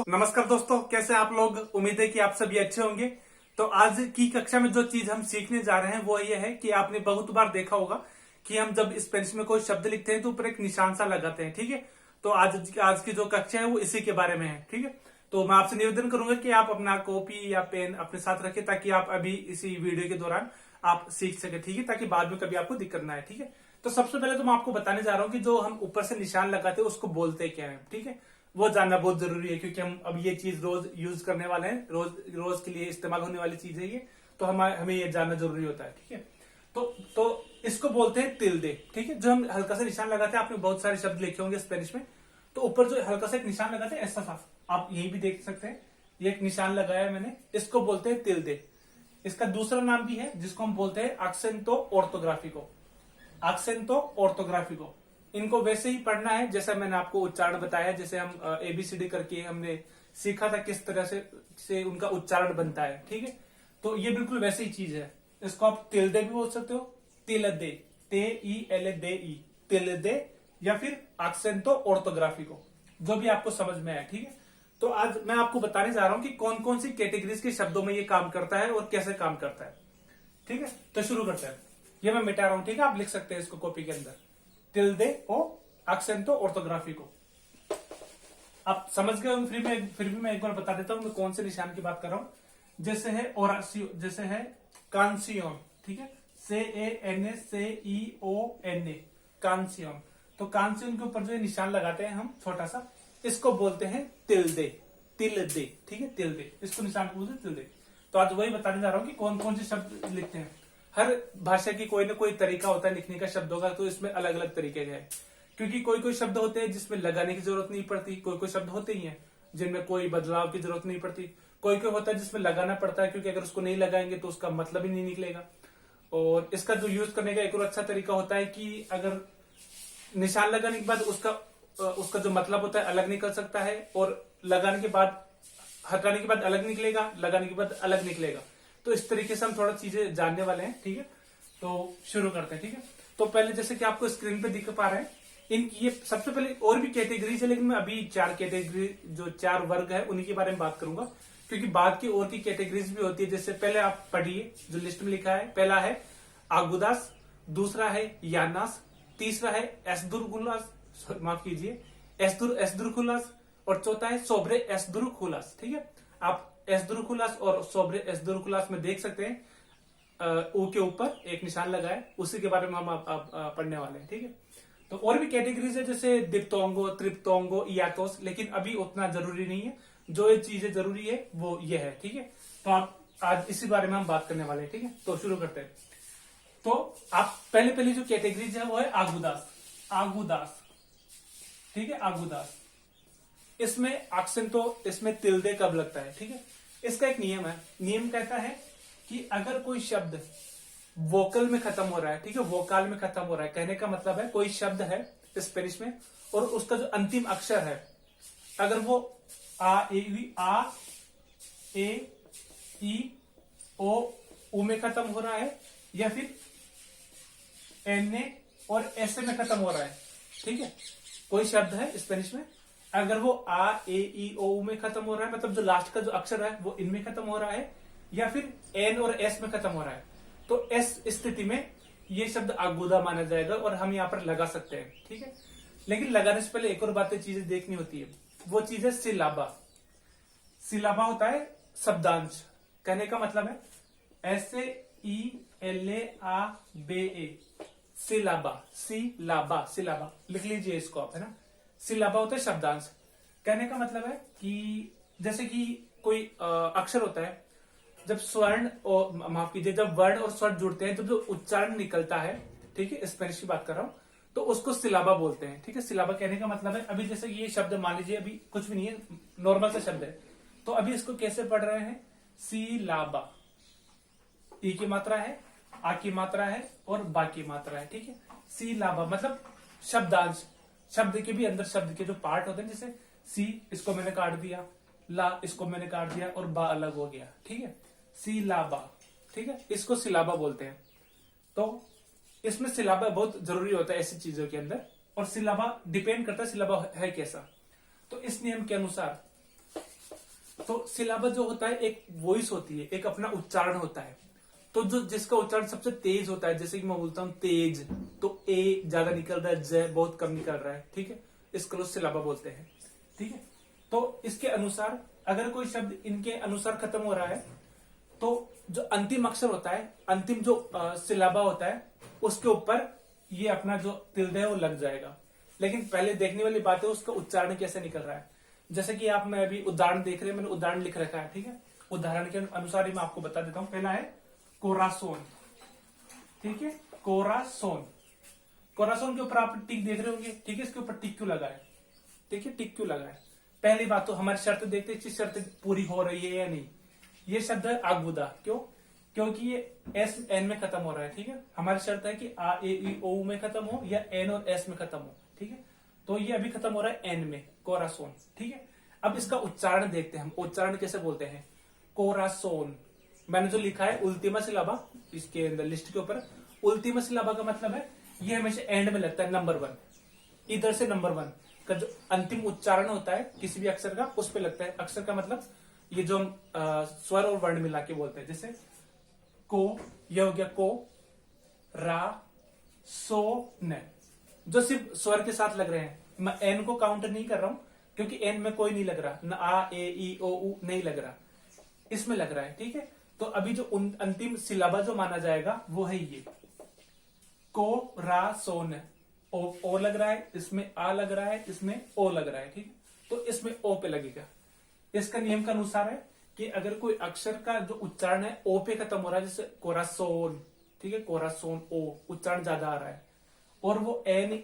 नमस्कार दोस्तों, कैसे आप लोग। उम्मीद है कि आप सभी अच्छे होंगे। तो आज की कक्षा में जो चीज हम सीखने जा रहे हैं वो ये है कि आपने बहुत बार देखा होगा कि हम जब स्पेनिश में कोई शब्द लिखते हैं तो ऊपर एक निशान सा लगाते हैं। ठीक है, तो आज की जो कक्षा है वो इसी के बारे में है। ठीक है, तो मैं आपसे निवेदन करूंगा कि आप अपना कॉपी या पेन अपने साथ रखें ताकि आप अभी इसी वीडियो के दौरान आप सीख सके। ठीक है, ताकि बाद में कभी आपको दिक्कत ना आए। ठीक है, तो सबसे पहले तो मैं आपको बताने जा रहा हूँ कि जो हम ऊपर से निशान लगाते हैं उसको बोलते क्या है। ठीक है, वो जानना बहुत जरूरी है क्योंकि हम अब ये चीज रोज यूज करने वाले हैं, रोज रोज के लिए इस्तेमाल होने वाली चीज है ये। तो हमें ये जानना जरूरी होता है। ठीक है, तो इसको बोलते हैं तिल्दे। ठीक है, जो हम हल्का सा निशान लगाते हैं, आपने बहुत सारे शब्द लिखे होंगे स्पेनिश में, तो ऊपर जो हल्का सा एक निशान लगाते हैं ऐसा सा, आप यही भी देख सकते हैं, ये एक निशान लगाया है मैंने, इसको बोलते हैं तिल्दे। इसका दूसरा नाम भी है जिसको हम बोलते हैं एक्सेंटो ऑर्थोग्राफिको। एक्सेंटो ऑर्थोग्राफिको, इनको वैसे ही पढ़ना है जैसा मैंने आपको उच्चारण बताया, जैसे हम एबीसीडी करके हमने सीखा था किस तरह से उनका उच्चारण बनता है। ठीक है, तो ये बिल्कुल वैसे ही चीज है। इसको आप तिल्दे भी बोल सकते हो, तिलदे, TELDE, तिल्दे, या फिर एक्सेंटो ऑर्थोग्राफिको, जो भी आपको समझ में आया। ठीक है, तो आज मैं आपको बताने जा रहा हूं कि कौन कौन सी कैटेगरीज के शब्दों में ये काम करता है और कैसे काम करता है। ठीक है, तो शुरू करते हैं। ये मैं मिटा रहा हूं। ठीक है, आप लिख सकते हैं इसको कॉपी के अंदर, टिल्डे ओ एक्सेंटो ऑर्थोग्राफिको। आप समझ गए होंगे, फिर भी मैं एक बार बता देता हूं मैं कौन से निशान की बात कर रहा हूं। जैसे है ओरासियो, जैसे है कांसियोन। ठीक है, CANSCEON, कांसियोन। तो कांसियोन के ऊपर जो निशान लगाते हैं हम छोटा सा, इसको बोलते हैं तिल्दे, तिल्दे। ठीक है, तिल्दे, इसको निशान बोलते हैं तिल्दे। तो आज वही बताने जा रहा हूं कि कौन कौन से शब्द लिखते हैं। हर भाषा की कोई ना कोई तरीका होता है लिखने का शब्दों का, तो इसमें अलग अलग तरीके के हैं। क्योंकि कोई कोई शब्द होते हैं जिसमें लगाने की जरूरत नहीं पड़ती, कोई कोई शब्द होते ही हैं जिनमें कोई बदलाव की जरूरत नहीं पड़ती, कोई कोई होता है जिसमें लगाना पड़ता है, क्योंकि अगर उसको नहीं लगाएंगे तो उसका मतलब ही नहीं निकलेगा। और इसका जो यूज करने का एक और अच्छा तरीका होता है कि अगर निशान लगाने के बाद उसका जो मतलब होता है अलग निकल सकता है, और लगाने के बाद, हटाने के बाद अलग निकलेगा, लगाने के बाद अलग निकलेगा। तो इस तरीके से हम थोड़ा चीजें जानने वाले हैं। ठीक है, तो शुरू करते हैं। ठीक है, तो पहले जैसे कि आपको स्क्रीन पे दिख पा रहे हैं, ये सबसे पहले और भी कैटेगरीज है, लेकिन मैं अभी 4 कैटेगरी, जो 4 वर्ग है उन्हीं के बारे में बात करूंगा, क्योंकि बाद की और की कैटेगरीज भी होती है। जैसे पहले आप पढ़िए जो लिस्ट में लिखा है। पहला है आगुदास, दूसरा है यानास, तीसरा है एसदुरगुलास, माफ कीजिए, एसदुरखुलास, और चौथा है सोब्रे एसदुरखुलास। ठीक है, आप एसदुरखुलास और सोब्रे एसदुरखुलास में देख सकते हैं, ओ के ऊपर एक निशान लगा है, उसी के बारे में हम पढ़ने वाले हैं। ठीक है, तो और भी कैटेगरीज है जैसे दिप्तोंगो, त्रिप्तोंगो, इयातोस, लेकिन अभी उतना जरूरी नहीं है। जो ये चीजें जरूरी है वो ये है। ठीक है, तो आप आज इसी बारे में हम बात करने वाले हैं। ठीक है, तो शुरू करते हैं। तो आप पहली जो कैटेगरीज है वो है आगुदास, आगुदास। ठीक है, आगुदास, इसमें एक्सेंटो, इसमें तिल्दे कब लगता है। ठीक है, इसका एक नियम है। नियम कहता है कि अगर कोई शब्द वोकल में खत्म हो रहा है, ठीक है, वोकाल में खत्म हो रहा है, कहने का मतलब है कोई शब्द है स्पेनिश में और उसका जो अंतिम अक्षर है, अगर वो आ ए ई ओ में खत्म हो रहा है, या फिर एन और एस में खत्म हो रहा है। ठीक है, कोई शब्द है स्पेनिश में, अगर वो आ ए ई ओ में खत्म हो रहा है, मतलब जो लास्ट का जो अक्षर है वो इनमें खत्म हो रहा है, या फिर एन और एस में खत्म हो रहा है, तो एस स्थिति में ये शब्द आगुदा माना जाएगा और हम यहाँ पर लगा सकते हैं। ठीक है, लेकिन लगाने से पहले एक और बातें चीजें देखनी होती है, वो चीज है सिलाबा। सिलाबा होता है शब्दांश, कहने का मतलब है SAELABA, सिलाबा, सिलाबा, सिलाबा लिख लीजिए इसको आप, है ना। सिलाबा होता है शब्दांश। कहने का मतलब है कि जैसे कि कोई अक्षर होता है, जब स्वर्ण और माफ कीजिए, जब वर्ण और स्वर जुड़ते हैं, जब जो उच्चारण निकलता है, ठीक है, स्पेनिश की बात कर रहा हूं, तो उसको सिलाबा बोलते हैं। ठीक है, सिलाबा कहने का मतलब है, अभी जैसे ये शब्द मान लीजिए, अभी कुछ भी नहीं है, नॉर्मल सा शब्द है, तो अभी इसको कैसे पढ़ रहे हैं, सिलाबा। ई की मात्रा है, आ की मात्रा है और बा की मात्रा है। ठीक है, सिलाबा मतलब शब्दांश। शब्द के भी अंदर शब्द के जो पार्ट होते हैं, जैसे सी, इसको मैंने काट दिया, ला, इसको मैंने काट दिया, और बा अलग हो गया। ठीक है, सिलाबा। ठीक है, इसको सिलाबा बोलते हैं। तो इसमें सिलाबा बहुत जरूरी होता है ऐसी चीजों के अंदर, और सिलाबा डिपेंड करता है सिलाबा है कैसा। तो इस नियम के अनुसार तो सिलाबा जो होता है एक वॉइस होती है, एक अपना उच्चारण होता है। तो जो जिसका उच्चारण सबसे तेज होता है, जैसे कि मैं बोलता हूं तेज, तो ए ज्यादा निकल रहा है, ज बहुत कम निकल रहा है, ठीक है, इसको लोग सिलाबा बोलते हैं, ठीक है। तो इसके अनुसार अगर कोई शब्द इनके अनुसार खत्म हो रहा है, तो जो अंतिम अक्षर होता है, अंतिम जो सिलाबा होता है, उसके ऊपर ये अपना जो तिल्दे है वो लग जाएगा। लेकिन पहले देखने वाली बात है उसका उच्चारण कैसे निकल रहा है। जैसे कि आप मैं अभी उदाहरण देख रहे हैं, मैंने उदाहरण लिख रखा है, ठीक है। उदाहरण के अनुसार ही मैं आपको बता देता हूं। पहला है कोरासोन, ठीक है, कोरासोन। कोरासोन के ऊपर आप टिक देख रहे होंगे, ठीक है, इसके ऊपर टिक क्यों लगा है, ठीक है, टिक क्यों लगा है। पहली बात तो हमारी शर्त देखते हैं, शर्त पूरी हो रही है या नहीं। ये शब्द है आगुदा, क्यों, क्योंकि ये एस एन में खत्म हो रहा है, ठीक है। हमारी शर्त है कि आ ए ई ओ में खत्म हो या एन और एस में खत्म हो, ठीक है। तो ये अभी खत्म हो रहा है एन में, कोरासोन, ठीक है। अब इसका उच्चारण देखते हैं हम, उच्चारण कैसे बोलते हैं। कोरासोन, मैंने जो लिखा है उल्टीमा सिलाबा, इसके अंदर लिस्ट के ऊपर उल्टीमा सिलाबा का मतलब है ये हमेशा एंड में लगता है, नंबर 1, इधर से नंबर 1 का जो अंतिम उच्चारण होता है किसी भी अक्षर का, उस पे लगता है। अक्षर का मतलब ये जो हम स्वर और वर्ण मिला के बोलते हैं, जैसे को, यह हो गया को, रा, सो, न, जो सिर्फ स्वर के साथ लग रहे हैं। मैं एन को काउंट नहीं कर रहा हूं, क्योंकि एन में कोई नहीं लग रहा, न आ ए ई ओ उ नहीं लग रहा, इसमें लग रहा है, ठीक है। तो अभी जो अंतिम सिलाबा जो माना जाएगा वो है ये को, रा, सो, न। ओ लग रहा है, इसमें आ लग रहा है, इसमें ओ लग रहा है, ठीक है। तो इसमें ओ पे लगेगा। इसका नियम का अनुसार है कि अगर कोई अक्षर का जो उच्चारण है ओ पे खत्म हो रहा है, जैसे कोरासोन, ठीक है, कोरासोन, ओ उच्चारण ज्यादा आ रहा है, और वो एन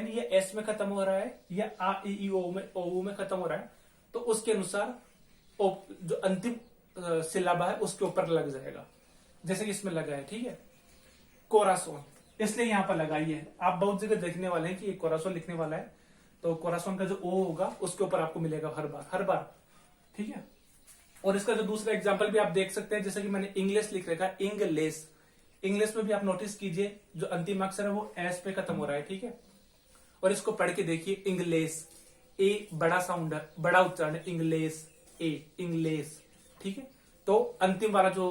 या एस में खत्म हो रहा है या आ ई ओ में खत्म हो रहा है, तो उसके अनुसार ओ जो अंतिम सिलाबा है उसके ऊपर लग जाएगा, जैसे कि इसमें लगा है, ठीक है, कोरासोन, इसलिए यहां पर लगाई है। आप बहुत जगह देखने वाले हैं कि ये कोरासोन लिखने वाला है, तो कोरासोन का जो ओ होगा उसके ऊपर आपको मिलेगा हर बार, ठीक है। और इसका जो दूसरा एग्जांपल भी आप देख सकते हैं, जैसे कि मैंने इंग्लिश लिख रखा है, इंग्लिश। इंग्लिश में भी आप नोटिस कीजिए जो अंतिम अक्षर है वो एस पे खत्म हो रहा है, ठीक है। और इसको पढ़ के देखिए, इंग्लिश, ए बड़ा साउंड है, बड़ा उच्चारण है, इंग्लिश, ए, इंग्लिश, ठीक है। तो अंतिम वाला जो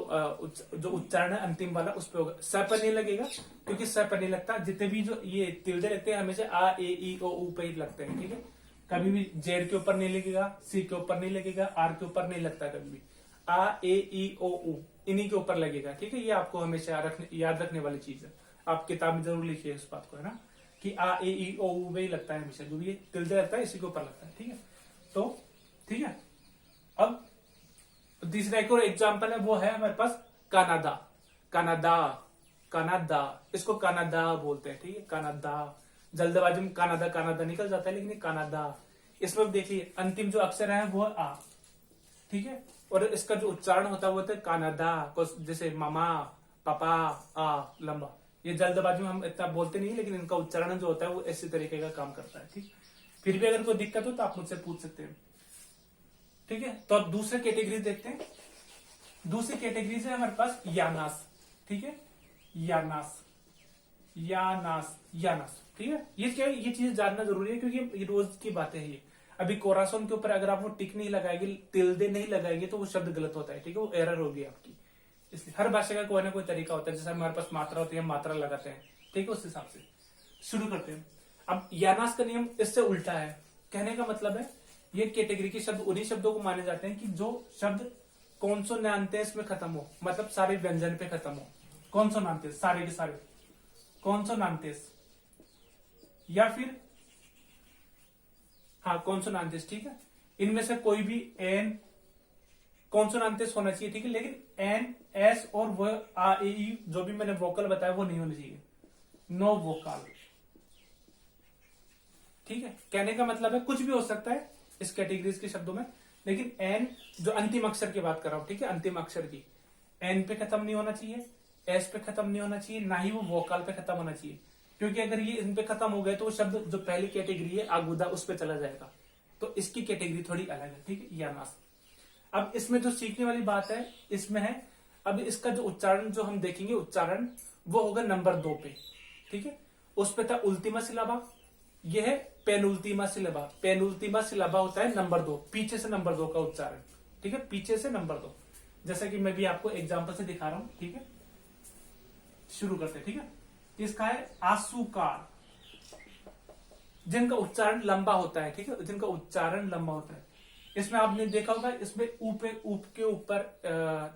उच्चारण है अंतिम वाला उस पर होगा, स पर नहीं लगेगा, क्योंकि स पर नहीं लगता। जितने भी जो ये तिल्दे लगते हैं हमेशा आ ए ई ओ उ पे ही लगते हैं, ठीक है। कभी भी जेड के ऊपर नहीं लगेगा, सी के ऊपर नहीं लगेगा, आर के ऊपर नहीं लगता कभी भी। आ ए ई ओ उ इन्हीं के ऊपर लगेगा, ठीक है। ये आपको हमेशा याद रखने वाली चीज है, आप किताब में जरूर लिखिए इस बात को, है ना, कि आ ए ई ओ उ में ही लगता है हमेशा, जो भी ये तिल्दे लगता है इसी के ऊपर लगता है, ठीक है। तो ठीक है, अब तीसरा एक और एग्जाम्पल है, वो है हमारे पास कनाडा। कनाडा, कनाडा, इसको कनाडा बोलते हैं, ठीक है, कनाडा। जल्दबाजी में कनाडा कनाडा निकल जाता है, लेकिन ये कनाडा। इसमें देखिए अंतिम जो अक्षर है वो आ, ठीक है, और इसका जो उच्चारण होता है वो होता है कनाडा, जैसे मामा, पापा, आ लंबा। ये जल्दबाजी में हम इतना बोलते नहीं, लेकिन इनका उच्चारण जो होता है वो इसी तरीके का काम करता है, ठीक। फिर भी अगर कोई दिक्कत हो तो आप मुझसे पूछ सकते हैं, ठीक है। तो अब दूसरे कैटेगरी देखते हैं। दूसरी कैटेगरी है हमारे पास यानास, ठीक है, यानास, यानास, यानास, ठीक है। ये क्या है, ये चीज जानना जरूरी है, क्योंकि ये रोज की बातें हैं ये। अभी कोरासोन के ऊपर अगर आप वो टिक नहीं लगाएंगे, तिल्दे नहीं लगाएंगे, तो वो शब्द गलत होता है, ठीक है, वो एरर होगी आपकी। इसलिए हर भाषा का कोई ना कोई तरीका होता है, जैसे हमारे पास मात्रा होती है, मात्रा लगाते हैं, ठीक है, उस हिसाब से शुरू करते हैं। अब यानास का नियम इससे उल्टा है। कहने का मतलब है ये कैटेगरी के शब्द उन्हीं शब्दों को माने जाते हैं कि जो शब्द कॉन्सोनेंटेस में खत्म हो, मतलब सारे व्यंजन पे खत्म हो। कॉन्सोनेंटेस, सारे के सारे कॉन्सोनेंटेस, या फिर हाँ कॉन्सोनेंटेस, ठीक है। इनमें से कोई भी एन कॉन्सोनेंटेस होना चाहिए, ठीक है, लेकिन एन, एस और वो आ ए ई जो भी मैंने वोकल बताया वो नहीं होना चाहिए, नो वोकल, ठीक है। कहने का मतलब है कुछ भी हो सकता है इस कैटेगरीज के शब्दों में, लेकिन एन जो अंतिम अक्षर की बात कर रहा हूं, ठीक है, अंतिम अक्षर की, एन पे खत्म नहीं होना चाहिए, एस पे खत्म नहीं होना चाहिए, ना ही वो वोकल पे खत्म होना चाहिए, क्योंकि अगर ये इन पे खत्म हो गए तो वो शब्द जो पहली कैटेगरी है आगुदा उस पे चला जाएगा। तो इसकी कैटेगरी थोड़ी अलग है, ठीक है, यानास। अब इसमें जो सीखने वाली बात है इसमें है, अब इसका जो उच्चारण जो हम देखेंगे उच्चारण वो होगा नंबर 2 पे, ठीक है। उस पे था उल्टीमा सिलाबा, यह है पेनुल्टीमा सिलाबा। पेनुल्टीमा सिलाबा होता है नंबर 2, पीछे से नंबर 2 का उच्चारण। ठीक है, पीछे से नंबर 2। जैसा कि मैं भी आपको एग्जाम्पल से दिखा रहा हूं, ठीक है। शुरू करते हैं, ठीक है। इसका है आसूकार, जिनका उच्चारण लंबा होता है, ठीक है, जिनका उच्चारण लंबा होता है। इसमें आपने देखा होगा, इसमें ऊप के ऊपर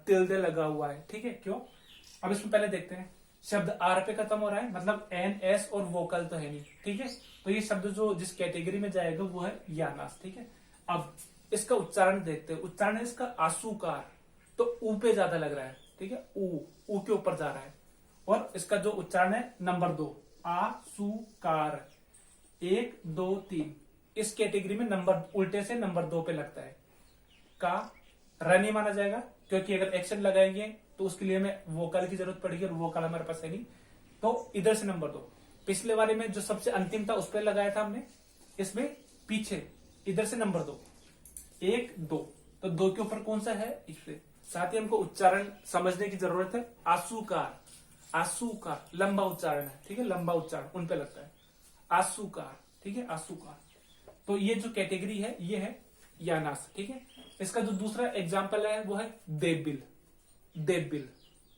तिल्दे लगा हुआ है, ठीक है। क्यों? अब इसमें पहले देखते हैं, शब्द आर पे खत्म हो रहा है, मतलब एन एस और वोकल तो है नहीं, ठीक है। तो ये शब्द जो जिस कैटेगरी में जाएगा वो है यानास, ठीक है। अब इसका उच्चारण देखते हैं, उच्चारण है इसका आसूकार, तो ऊ पे ज्यादा लग रहा है, ठीक है, ऊ के ऊपर जा रहा है। और इसका जो उच्चारण है नंबर 2, आसूकार, 1 2 3, इस कैटेगरी में नंबर उल्टे से नंबर 2 पे लगता है। का र नहीं माना जाएगा, क्योंकि अगर एक्शन लगाएंगे तो उसके लिए हमें वोकल की जरूरत पड़ेगी, और वोकल हमारे पास है नहीं, तो इधर से नंबर 2। पिछले वाले में जो सबसे अंतिम था उस पर लगाया था हमने, इसमें पीछे इधर से नंबर 2, 1 2, तो 2 के ऊपर कौन सा है, इससे। साथ ही हमको उच्चारण समझने की जरूरत है। आसूकार, आसूकार लंबा उच्चारण है, ठीक है, लंबा उच्चारण उन पे लगता है, आसूकार, ठीक है, आसूकार। तो ये जो कैटेगरी है ये है यानास, ठीक है। इसका जो दूसरा एग्जाम्पल है वो है देबिल, देबिल,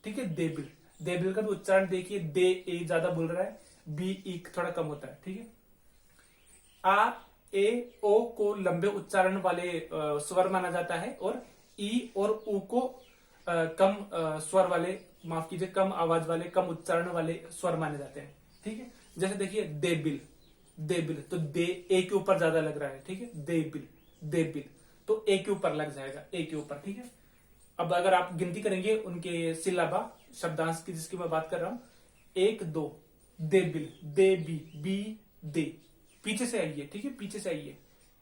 ठीक है, देबिल। देबिल का भी उच्चारण देखिए, दे ए ज्यादा बोल रहा है, बी ई थोड़ा कम होता है, ठीक है। आ ए ओ को लंबे उच्चारण वाले स्वर माना जाता है, और ई और ऊ को कम स्वर वाले, माफ कीजिए, कम आवाज वाले, कम उच्चारण वाले स्वर माने जाते हैं, ठीक है। जैसे देखिए देबिल, देबिल, तो दे ए के ऊपर ज्यादा लग रहा है, ठीक है, देबिल, देबिल, तो ए के ऊपर लग जाएगा, ए के ऊपर, ठीक है। अब अगर आप गिनती करेंगे उनके सिलाबा शब्दांश की जिसकी मैं बात कर रहा हूं, 1 2, देबिल, दे बी दे, पीछे से आइए, ठीक है, पीछे से आइए,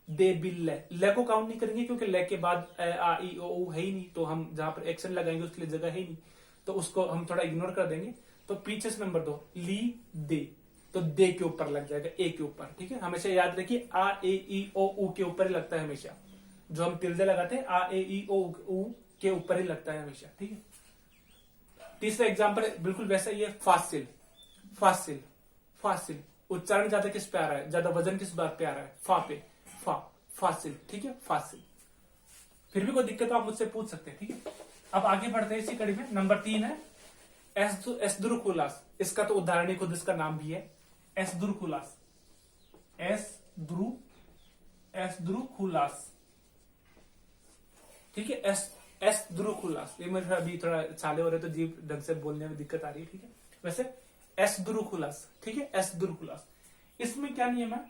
दे बिल, ले को काउंट नहीं करेंगे, क्योंकि ले के बाद आ ई ओ ऊ है ही नहीं, तो हम जहां पर एक्शन लगाएंगे उसके लिए जगह है ही नहीं, तो उसको हम थोड़ा इग्नोर कर देंगे। तो पीछे से नंबर 2, ली दे, तो दे के ऊपर लग जाएगा, ए के ऊपर, ठीक है। हमेशा याद रखिए, आ ए ई ओ ऊ के ऊपर ही लगता है हमेशा, जो हम तिल्दे लगाते हैं आ ए ई ओ ऊ के ऊपर ही लगता है हमेशा, ठीक है। तीसरा एग्जाम्पल बिल्कुल वैसा ही है, फासिल, फासिल, फासिल, उच्चारण ज्यादा किस पे आ रहा है, ज्यादा वजन किस बात पे आ रहा है, फा पे, फा, फासिल, ठीक है, फासिल। फिर भी कोई दिक्कत आप मुझसे पूछ सकते हैं, ठीक है। अब आगे बढ़ते हैं इसी कड़ी में। नंबर 3 है एसदुरुकुलास, इसका तो उदाहरण ही खुद इसका नाम भी है, एसदुरुकुलास, एसदुरुकुलास, ठीक है, एसदुरुकुलास। ये मेरे अभी थोड़ा छाले हो रहे तो जीभ ढंग से बोलने में दिक्कत आ रही है, ठीक है। वैसे एसदुरुकुलास, ठीक है, एसदुरुकुलास। इसमें क्या नियम है,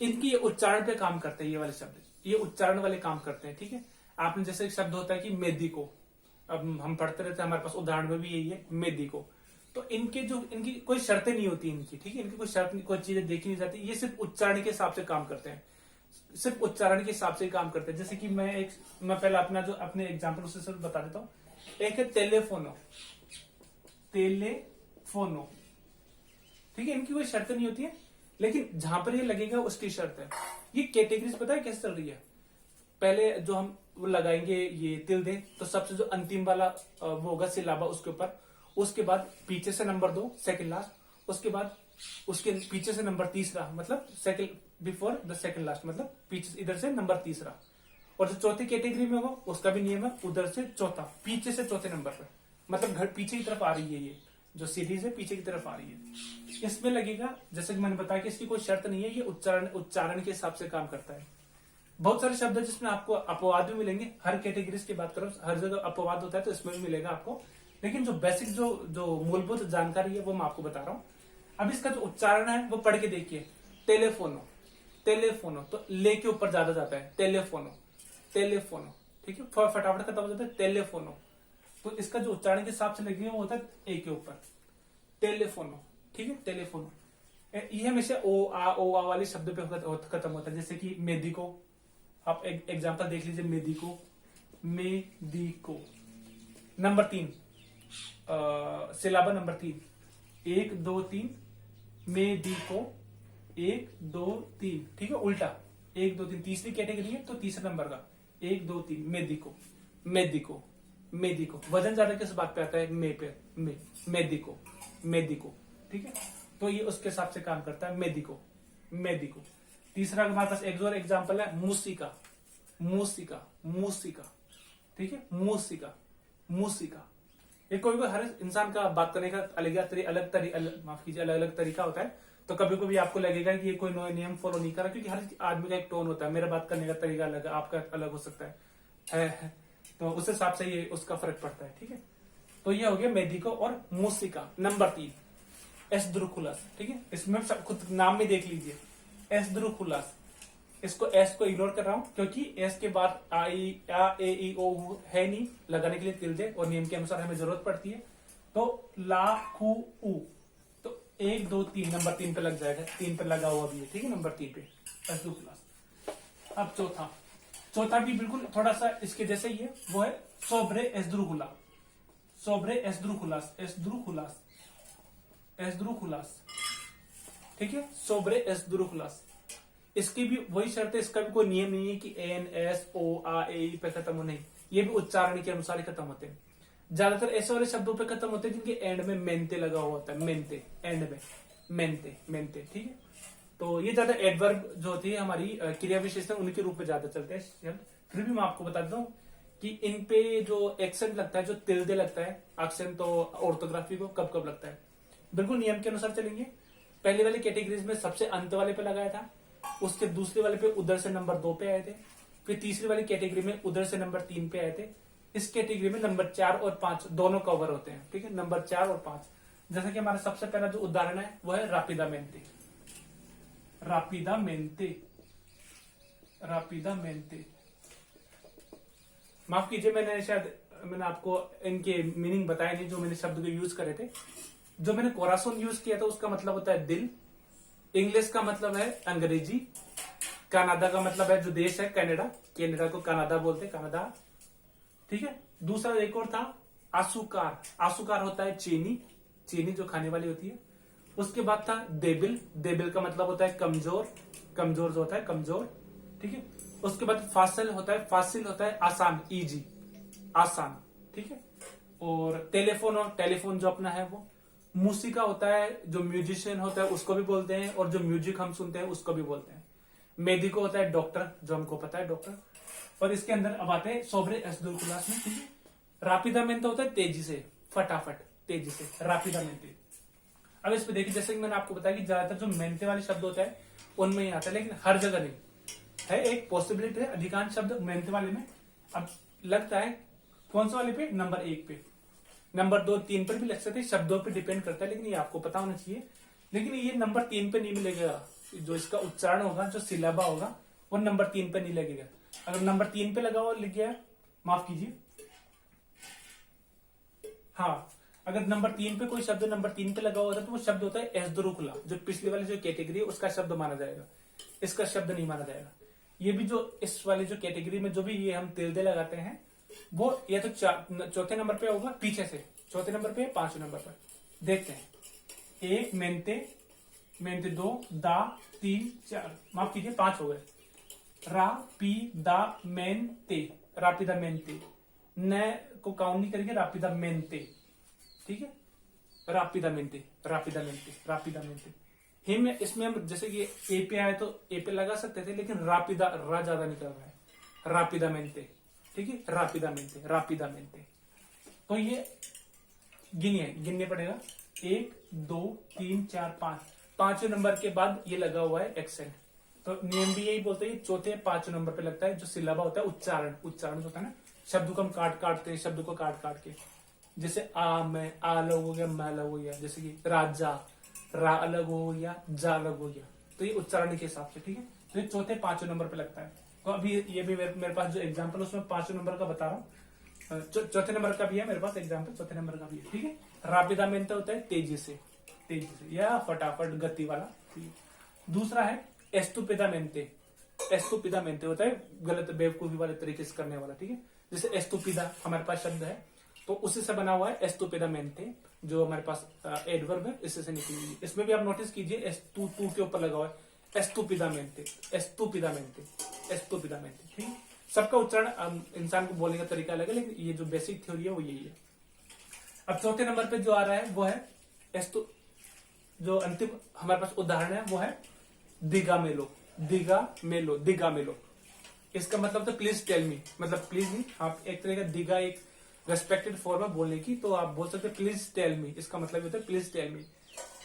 इनकी ये उच्चारण पे काम करते हैं, ये वाले शब्द ये उच्चारण वाले काम करते हैं, ठीक है। आपने जैसे एक शब्द होता है कि मेदी को, अब हम पढ़ते रहते हैं, हमारे पास उदाहरण में भी यही है, मेदी को। तो इनकी कोई शर्तें नहीं होती इनकी, ठीक है, इनकी कोई शर्त, कोई चीजें देखी नहीं जाती, ये सिर्फ उच्चारण के हिसाब से काम करते हैं, सिर्फ उच्चारण के हिसाब से काम करते हैं। जैसे कि मैं पहले अपना जो अपने एग्जाम्पल उससे सिर्फ बता देता हूँ। एक है टेलीफोनो, टेलीफोनो, ठीक है, इनकी कोई शर्त नहीं होती है, लेकिन जहां पर ये लगेगा उसकी शर्त है। ये कैटेगरीज पता है कैसे चल रही है, पहले जो हम वो लगाएंगे ये तिल्दे, तो सबसे जो अंतिम वाला वो होगा सिलाबा उसके ऊपर, उसके बाद पीछे से नंबर 2 सेकंड लास्ट, उसके बाद उसके पीछे से नंबर 3, मतलब second before the second last, मतलब पीछे इधर से नंबर 3, और जो चौथी कैटेगरी में होगा उसका भी नियम है, उधर से चौथा, पीछे से चौथे नंबर पर, मतलब घर पीछे की तरफ आ रही है, ये जो सीरीज है पीछे की तरफ आ रही है, इसमें लगेगा। जैसे कि मैंने बताया कि इसकी कोई शर्त नहीं है, ये उच्चारण के हिसाब से काम करता है। बहुत सारे शब्द है जिसमें आपको अपवाद भी मिलेंगे, हर कैटेगरीज की बात करो, हर जगह अपवाद होता है, तो इसमें भी मिलेगा आपको, लेकिन जो बेसिक जो मूलभूत जानकारी है वो मैं आपको बता रहा हूँ। अब इसका जो उच्चारण है वो पढ़ के देखिए, टेलीफोनो, टेलीफोनो, तो ले के ऊपर ज्यादा जाता है, टेलीफोनो, टेलीफोनो, ठीक है, फटाफट खत्म हो जाता है, टेलीफोनो। तो इसका जो उच्चारण के हिसाब से लगेगा वो होता है ए के ऊपर, टेलीफोनो, ठीक है, टेलीफोनो। ये हमेशा ओ आ वाले शब्द पे खत्म होता है, जैसे कि मेदिको, आप एक एग्जांपल देख लीजिए, मेदिको, मेदिको। नंबर 3, सिलाबा नंबर 3, 1 2 3, मेदिको, 1 2 3, ठीक है, उल्टा 1 2 3, तीसरी कैटेगरी है तो तीसरे नंबर का 1 2 3, मेदिको, मेदिको, मेदिको। वजन ज्यादा किस बात पे आता है, मे पे, मेदिको, मेदिको, ठीक है, तो ये उसके हिसाब से काम करता है, मेदिको, मेदिको। तीसरा हमारे पास एक और एग्जाम्पल है, मूसिका, मूसिका, मूसिका, ठीक है, मूसिका, मूसिका। ये कोई हर इंसान का बात करने का माफ कीजिए अलग अलग तरीका होता है। तो कभी कभी आपको लगेगा कि ये कोई नए नियम फॉलो नहीं कर रहा, क्योंकि हर आदमी का एक टोन होता है। मेरा बात करने का तरीका अलग है, आपका अलग हो सकता है। तो उस हिसाब से ये उसका फर्क पड़ता है, ठीक है। तो ये हो गया मेडिको और मूसिका। नंबर 3 एस्द्रुकुलस, ठीक है। इसमें खुद नाम में देख लीजिए, एस्द्रुकुलस। इसको एस को इग्नोर कर रहा हूं क्योंकि एस के बाद आई ए ई ओ है नहीं, लगाने के लिए तिल्दे और नियम के अनुसार हमें जरूरत पड़ती है। तो ला खू उ, तो 1 2 3 नंबर 3 पे लग जाएगा, 3 पे लगा हुआ भी है, ठीक है, नंबर 3 पे एस्द्रुकुलस। अब चौथा भी बिल्कुल थोड़ा सा इसके जैसे ही है, वो है सोब्रे एस्द्रुकुला, सोब्रे एस्द्रुकुलास, एस्द्रुकुलास, एस्द्रुकुलास, ठीक है, सोब्रे एस्द्रुकुलास। इसकी भी वही शर्त है, इसका भी कोई नियम नहीं है कि एन एस ओ आ ए पे खत्म हो, नहीं, ये भी उच्चारण के अनुसार ही खत्म होते हैं। ज्यादातर ऐसे वाले शब्दों पे खत्म होते हैं जिनके एंड में मेंते लगा हुआ होता है, मेंते, एंड में मेंते, मेंते, ठीक है। तो ये ज्यादा एडवर्ब जो होती है हमारी क्रिया विशेषण, उनके रूप में ज्यादा चलते हैं शब्द। फिर भी मैं आपको बता दूं कि इन पे जो एक्सेंट लगता है, जो तिल्दे लगता है, एक्सेंट तो ऑर्थोग्राफी को कब कब लगता है, बिल्कुल नियम के अनुसार चलेंगे। पहले वाली कैटेगरीज में सबसे अंत वाले पे लगाया था, उसके दूसरे वाले पे उधर से नंबर 2 पे आए थे, फिर तीसरी वाली कैटेगरी में उधर से नंबर 3 पे आए थे। इस कैटेगरी में नंबर 4 और 5 दोनों कवर होते हैं, ठीक है, नंबर 4 और 5। जैसा कि हमारा सबसे पहला जो उदाहरण है वो है रापिदामेंते, रापिदामेंते, रापिदामेंते। माफ कीजिए, मैंने आपको इनके मीनिंग बताया नहीं, जो मैंने शब्द को यूज करे थे। जो मैंने कोरासोन यूज किया था उसका मतलब होता है दिल, इंग्लिश का मतलब है अंग्रेजी, कनाडा का मतलब है जो देश है कनाडा, कनाडा को कनाडा बोलते हैं, कनाडा, ठीक है। दूसरा एक और था आसुकार, आसुकार होता है चीनी, चीनी जो खाने वाली होती है। उसके बाद था देबिल, देबिल का मतलब होता है कमजोर, कमजोर जो होता है कमजोर, ठीक है। उसके बाद फासिल होता है, फासिल होता है आसान, इजी, आसान, ठीक है। और टेलीफोन, और टेलीफोन जो अपना है वो। मूसिका होता है जो म्यूजिशियन होता है उसको भी बोलते हैं, और जो म्यूजिक हम सुनते हैं उसको भी बोलते हैं। मेडिको होता है डॉक्टर, जो हमको पता है डॉक्टर। और इसके अंदर अब आते हैं सोब्रे एस्द्रुकुलास में, ठीक है। रापिदामेंते होता है तेजी से, फटाफट, तेजी से, रापिदामेंते। अब इस पे देखिए, जैसे कि मैंने आपको बताया कि ज्यादातर जो मेंते वाले शब्द होते हैं उनमें ही आता है, लेकिन हर जगह नहीं है। एक पॉसिबिलिटी है, अधिकांश शब्द मेंते वाले में। अब लगता है कौन सा वाले पे, नंबर 1 पे, नंबर 2 3 पर भी लग सकते हैं, शब्दों पे डिपेंड करता है, लेकिन ये आपको पता होना चाहिए। लेकिन ये नंबर 3 पे नहीं मिलेगा, जो इसका उच्चारण होगा, जो सिलाबा होगा, वो नंबर 3 पे नहीं लगेगा। अगर नंबर 3 पे लगा हुआ लिख गया, माफ कीजिए, हाँ, अगर नंबर 3 पे कोई शब्द नंबर 3 पे लगा हुआ होता है तो वो शब्द होता है एस्द्रुकुला, जो पिछले वाले जो कैटेगरी है उसका शब्द माना जाएगा, इसका शब्द नहीं माना जाएगा। ये भी जो इस वाली जो कैटेगरी में जो भी ये हम तिल्दे लगाते हैं वो या तो चौथे नंबर पे होगा, पीछे से चौथे नंबर पे, 5वें नंबर पर। देखते हैं, 1 मेंते, मेंते 2, दा 3 4, माफ कीजिए 5 हो गए। रा पी दा मेंते, रापिदामेंते, न को काउंट नहीं करेंगे, रापिदामेंते, ठीक है, रापिदामेंते, रापिदामेंते, रापिदामेंते। हिम इसमें हम जैसे कि ए पे आए तो ए पे लगा सकते थे, लेकिन रापिदा रा ज्यादा निकल रहा है, रापिदामेंते, ठीक है, रापिदामेंते, रापिदामेंते। तो ये गिनने पड़ेगा, 1 2 3 4 5, 5वें नंबर के बाद ये लगा हुआ है एक्सेंट। तो नियम भी यही बोलते हैं, चौथे 5वें नंबर पे लगता है, जो सिलाबा होता है उच्चारण, उच्चारण होता है ना, शब्द को हम काटते हैं, शब्द को काट के, जैसे आ में आ अलग हो गया, मैं अलग हो गया, जैसे कि राजा, रा अलग हो गया, जा अलग हो गया, तो ये उच्चारण के हिसाब से, ठीक है। तो ये चौथे 5वें नंबर पे लगता है। तो अभी ये भी मेरे पास जो एग्जाम्पल उसमें 5वें नंबर का बता रहा हूँ, चौथे नंबर का भी है मेरे पास एग्जाम्पल, चौथे नंबर का भी है, ठीक है। रापिदामेंते होता है तेजी से, तेजी से या फटाफट, गति वाला। दूसरा है एस्तुपिदामेंते, एस्तुपिदामेंते होता है गलत बेवकूफी वाले तरीके से करने वाला, ठीक है। जैसे एस्तुपिदा हमारे पास शब्द है तो उसी से बना हुआ है एस्तुपिदामेंते, जो हमारे पास एडवर्ब है, इससे से निकली हुई। इसमें भी आप नोटिस कीजिए, एस्तु टू के ऊपर लगा हुआ है, एस्तुपिदामेंते, एस्तुपिदामेंते, एस्तुपिदामेंते, ठीक है। सबका उच्चारण इंसान को बोलने का तरीका अलग है, लेकिन ये जो बेसिक थ्योरी है वो यही है। अब चौथे नंबर पे जो आ रहा है वो है एस्तु, जो अंतिम हमारे पास उदाहरण है वो है दिगामेलो, दिगामेलो, दिगामेलो, इसका मतलब तो प्लीज टेल मी, मतलब प्लीज नहीं, आप एक तरह का दिगा एक रेस्पेक्टेड फॉर्म है बोलने की, तो आप बोल सकते प्लीज टेल मी, इसका मतलब होता है प्लीज टेल मी।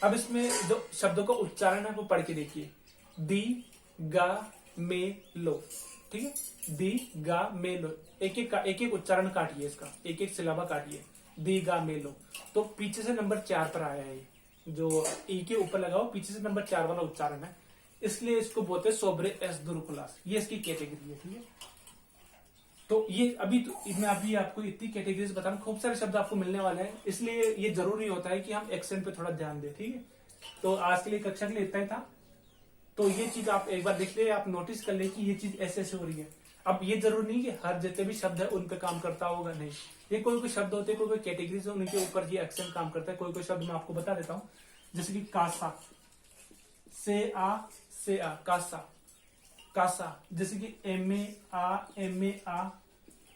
अब इसमें जो शब्दों का उच्चारण है वो पढ़ के देखिए, दी गा मे लो, ठीक है, दी गा मे लो, एक एक उच्चारण काटिए, इसका एक एक सिलाबा काटिए, दी गा मे लो। तो पीछे से नंबर 4 पर आया है, जो ई के ऊपर लगाओ पीछे से नंबर 4 वाला उच्चारण है, इसलिए इसको बोलते हैं सोब्रे एस दुरुकुलास, ये इसकी कैटेगरी है, ठीक है। तो ये अभी तो मैं अभी आपको इतनी कैटेगरीज बताऊं, खूब सारे शब्द आपको मिलने वाले हैं, इसलिए ये जरूरी होता है कि हम एक्सेंट पे थोड़ा ध्यान दें, ठीक है। तो आज के लिए कक्षा के लिए इतना ही था। तो ये चीज आप एक बार देख ले, आप नोटिस कर ले कि ये चीज ऐसे ऐसे हो रही है। अब ये जरूरी नहीं कि हर जितने भी शब्द है उन पे काम करता होगा, नहीं, ये कोई कोई शब्द होते हैं, कोई कोई कैटेगरीज है उनके ऊपर ये एक्सेंट काम करता है। कोई कोई शब्द मैं आपको बता देता हूँ, जैसे कि कासा, से आ कासा, कासा, जैसे कि एम ए आ,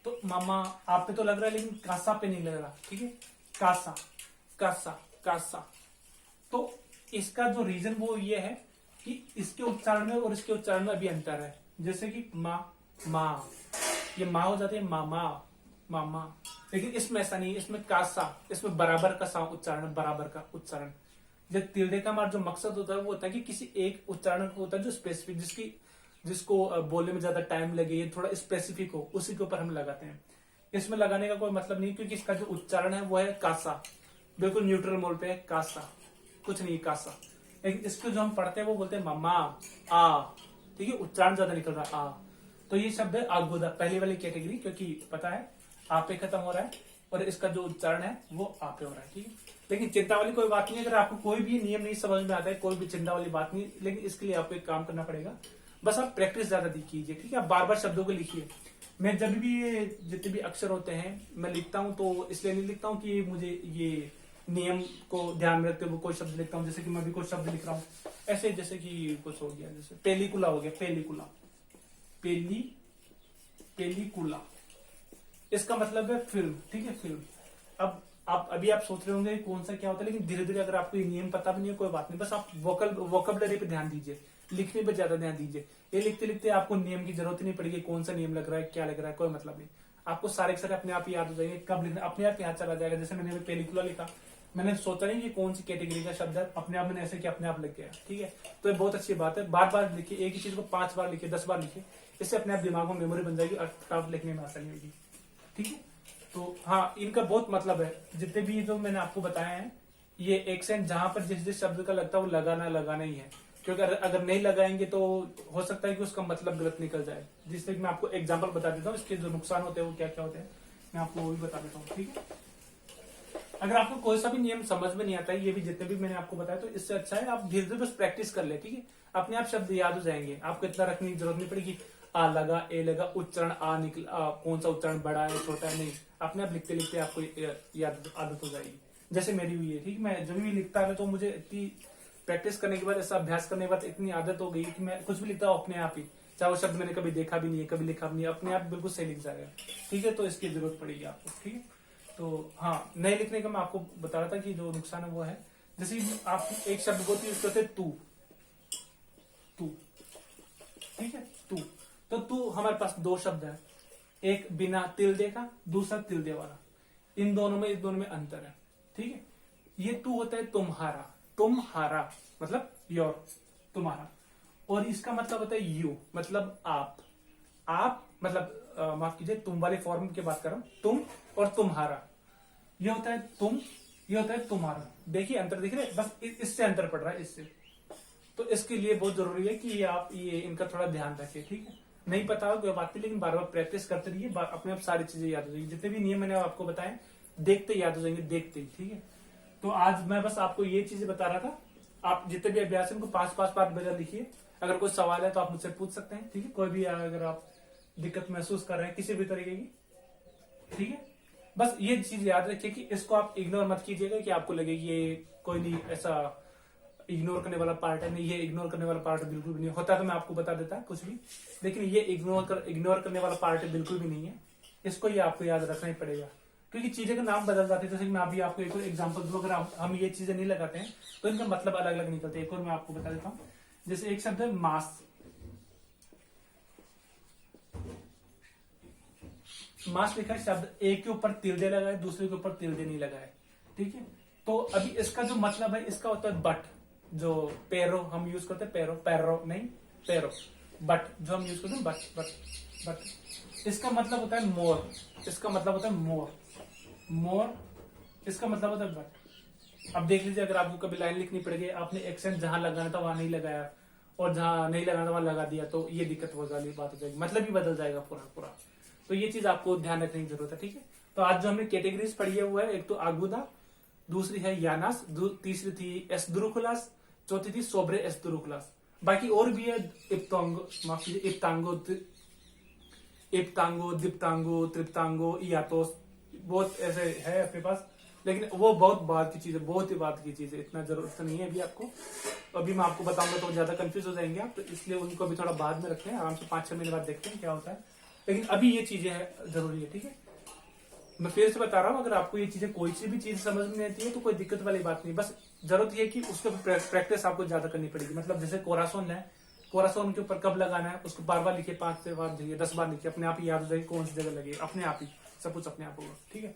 तो मामा आप पे तो लग रहा है लेकिन कासा पे नहीं लग रहा, ठीक है, कासा कासा कासा। तो इसका जो रीजन वो ये है कि इसके उच्चारण में और इसके उच्चारण में अभी अंतर है। जैसे कि माँ, ये माँ हो जाती है मामा, मामा, लेकिन इसमें ऐसा नहीं है, इसमें कासा, इसमें बराबर का सा उच्चारण, बराबर का उच्चारण। जब तिल्दे का हमारा जो मकसद होता है वो होता है कि किसी एक उच्चारण होता है जो स्पेसिफिक, जिसको बोलने में ज्यादा टाइम लगे, ये थोड़ा स्पेसिफिक हो, उसी के ऊपर हम लगाते हैं। इसमें लगाने का कोई मतलब नहीं, क्योंकि इसका जो उच्चारण है वो है कासा, बिल्कुल न्यूट्रल मोल पे है, कासा, कुछ नहीं कासा। लेकिन इसको जो हम पढ़ते हैं वो बोलते हैं मामा आ, ठीक है, उच्चारण ज्यादा निकल रहा आ। तो ये शब्द है आगोदा, पहली वाली कैटेगरी, क्योंकि पता है आप पे खत्म हो रहा है और इसका जो उच्चारण है वो आप पे हो रहा है, ठीक है। लेकिन चिंता वाली कोई बात नहीं, अगर आपको कोई भी नियम नहीं समझ में आता है, कोई भी चिंता वाली बात नहीं, लेकिन इसके लिए आपको एक काम करना पड़ेगा, बस आप प्रैक्टिस ज्यादा कीजिए, ठीक है। आप बार बार शब्दों को लिखिए। मैं जब भी ये जितने भी अक्षर होते हैं मैं लिखता हूँ, तो इसलिए नहीं लिखता हूँ कि मुझे ये नियम को ध्यान में रखते हुए कोई शब्द लिखता हूँ। जैसे कि मैं भी कोई शब्द लिख रहा हूँ ऐसे, जैसे कि कुछ हो गया, जैसे पेलिकुला हो गया, पेलिकुला, पेलिकुला, इसका मतलब है फिल्म, ठीक है, फिल्म। अब आप अभी आप सोच रहे होंगे कौन सा क्या होता है, लेकिन धीरे धीरे अगर आपको ये नियम पता भी नहीं है कोई बात नहीं, बस आप वोकैबुलरी पे ध्यान दीजिए, लिखने पे ज्यादा ध्यान दीजिए। ये लिखते लिखते आपको नियम की जरूरत ही नहीं पड़ेगी, कौन सा नियम लग रहा है, क्या लग रहा है, कोई मतलब नहीं, आपको सारे के सारे अपने आप ही याद हो जाएंगे। कब लिखना अपने आप याद चला जाएगा। जैसे मैंने पेलिकुला लिखा, मैंने सोचा नहीं कि कौन सी कैटेगरी का शब्द है, अपने आप मैंने ऐसे किया, अपने आप लिख गया, ठीक है। तो ये बहुत अच्छी बात है, बार बार लिखिए, एक ही चीज को 5 बार लिखिए, 10 बार लिखिए, इससे अपने आप दिमाग में मेमोरी बन जाएगी और फटाफट लिखने में आसानी होगी, ठीक है। तो हाँ, इनका बहुत मतलब है, जितने भी जो मैंने आपको बताया है, ये एक्सेंट जहां पर जिस जिस शब्द का लगता है वो लगाना ही है, क्योंकि अगर नहीं लगाएंगे तो हो सकता है कि उसका मतलब गलत निकल जाए। जिससे मैं आपको एग्जांपल बता देता हूँ, इसके जो नुकसान होते हैं वो क्या क्या होते हैं, मैं आपको वो भी बता देता हूँ, ठीक है। अगर आपको कोई सा भी नियम समझ में नहीं आता है, ये भी जितने भी मैंने आपको बताया, तो इससे अच्छा है आप धीरे धीरे बस प्रैक्टिस कर ले, ठीक है। अपने आप शब्द याद हो जाएंगे, आपको इतना रखने की जरूरत नहीं पड़ेगी, आ लगा, ए लगा, उच्चारण आ निकला, कौन सा उच्चारण बड़ा है छोटा है, नहीं, अपने आप लिखते लिखते आपको याद आदत हो जाएगी, जैसे मेरी हुई है, ठीक। मैं जब भी लिखता है तो मुझे इतनी प्रैक्टिस करने के बाद, ऐसा अभ्यास करने के बाद इतनी आदत हो गई कि मैं कुछ भी लिखता हूँ अपने आप ही, चाहे वो शब्द मैंने कभी देखा भी नहीं है, कभी लिखा भी नहीं है, अपने आप बिल्कुल सही लिख जाएगा, ठीक है। तो इसकी जरूरत पड़ेगी आपको, ठीक है। तो हाँ, नए लिखने का मैं आपको बता रहा था कि जो नुकसान है वो है, जैसे आप एक शब्द को यूज करते तू, ठीक है, तू। तो तू हमारे पास 2 शब्द है, एक बिना तिल्दे का, दूसरा तिल्दे वाला, इन दोनों में अंतर है, ठीक है। ये तू होता है तुम्हारा, तुम्हारा मतलब योर, तुम्हारा, और इसका मतलब होता है यू, मतलब आप मतलब माफ कीजिए, तुम वाले फॉर्म की बात कर रहा हूं, तुम और तुम्हारा, ये होता है तुम, ये होता है तुम्हारा। देखिए अंतर दिख रहे हैं, बस इससे अंतर पड़ रहा है, इससे। तो इसके लिए बहुत जरूरी है कि आप ये इनका थोड़ा ध्यान रखें, ठीक है। नहीं पता हो कोई बात नहीं, लेकिन बार बार प्रैक्टिस करते रहिए, अपने आप सारी चीजें याद हो जाएगी। जितने भी नियम मैंने आपको बताए, देखते याद हो जाएंगे, देखते ही, ठीक है। तो आज मैं बस आपको ये चीजें बता रहा था। आप जितने भी अभ्यास इनको 5-5 बार बजा लिखिए। अगर कोई सवाल है तो आप मुझसे पूछ सकते हैं, ठीक है। कोई भी अगर आप दिक्कत महसूस कर रहे हैं किसी भी तरीके की, ठीक है। बस ये चीज याद रखिए कि इसको आप इग्नोर मत कीजिएगा कि आपको लगे कि ये कोई नहीं ऐसा इग्नोर करने वाला पार्ट है, नहीं, ये इग्नोर करने वाला पार्ट बिल्कुल भी नहीं होता, तो मैं आपको बता देता कुछ भी, लेकिन ये इग्नोर करने वाला पार्ट बिल्कुल भी नहीं है। इसको ये आपको याद रखना ही पड़ेगा, क्योंकि चीजें का नाम बदल जाते हैं। जैसे कि मैं अभी आपको एक और एग्जांपल दूं, अगर हम ये चीजें नहीं लगाते हैं तो इनका मतलब अलग अलग निकलते हैं। एक और मैं आपको बता देता हूँ, जैसे एक शब्द है मास, मास लिखा है, शब्द एक के ऊपर तिल्दे लगाए, दूसरे के ऊपर तिल्दे नहीं लगाए, ठीक है। तो अभी इसका जो मतलब है, इसका होता है बट, जो पैरो हम यूज करते हैं, पैरो पैरो नहीं पैरो, बट जो हम यूज करते हैं बट बट बट, इसका मतलब होता है मोर, इसका मतलब होता है मोर, मोर इसका मतलब होता है बट। अब देख लीजिए, अगर आपको कभी लाइन लिखनी पड़ेगी, आपने एक्सेंट जहां लगाना था वहां नहीं लगाया, और जहां नहीं लगाना था वहां लगा दिया, तो ये दिक्कत वाली बात हो जाएगी, मतलब ही बदल जाएगा पूरा पूरा। तो ये चीज आपको ध्यान रखने की जरूरत है, ठीक है। तो आज जो हमने कैटेगरीज पढ़ी है वो है, एक तो आगुदा, दूसरी है यानास, तीसरी थी एस्द्रुकुलास, चौथी थी सोब्रे एस्द्रुकुलास। बाकी और भी है, इप्तांगो, माफ कीजिए, इप्तांगो, दिप्तांगो, त्रिप्तांगो, इयातोस, बहुत ऐसे है अपने पास, लेकिन वो बहुत बाद की चीज है, बहुत ही बाद की चीज है, इतना जरूरत नहीं है अभी आपको। अभी मैं आपको बताऊंगा तो ज्यादा कंफ्यूज हो जाएंगे आप, तो इसलिए उनको अभी थोड़ा बाद में रखते हैं, आराम से 5-6 महीने बाद देखते हैं क्या होता है, लेकिन अभी ये चीजें है जरूरी है, ठीक है। मैं फिर से बता रहा हूँ, अगर आपको ये चीजें कोई सी भी चीज समझ में आती है तो कोई दिक्कत वाली बात नहीं, बस जरूरत ये है कि उसके प्रैक्टिस आपको ज्यादा करनी पड़ेगी। मतलब जैसे कोरासोन है, कोरासोन के ऊपर कब लगाना है, उसको बार बार लिखिए, 5 से बार लिखिए, 10 बार लिखिए, अपने आप ही याद हो जाएगी कौन सी जगह लगे, अपने आप ही सब कुछ अपने आप होगा, ठीक है।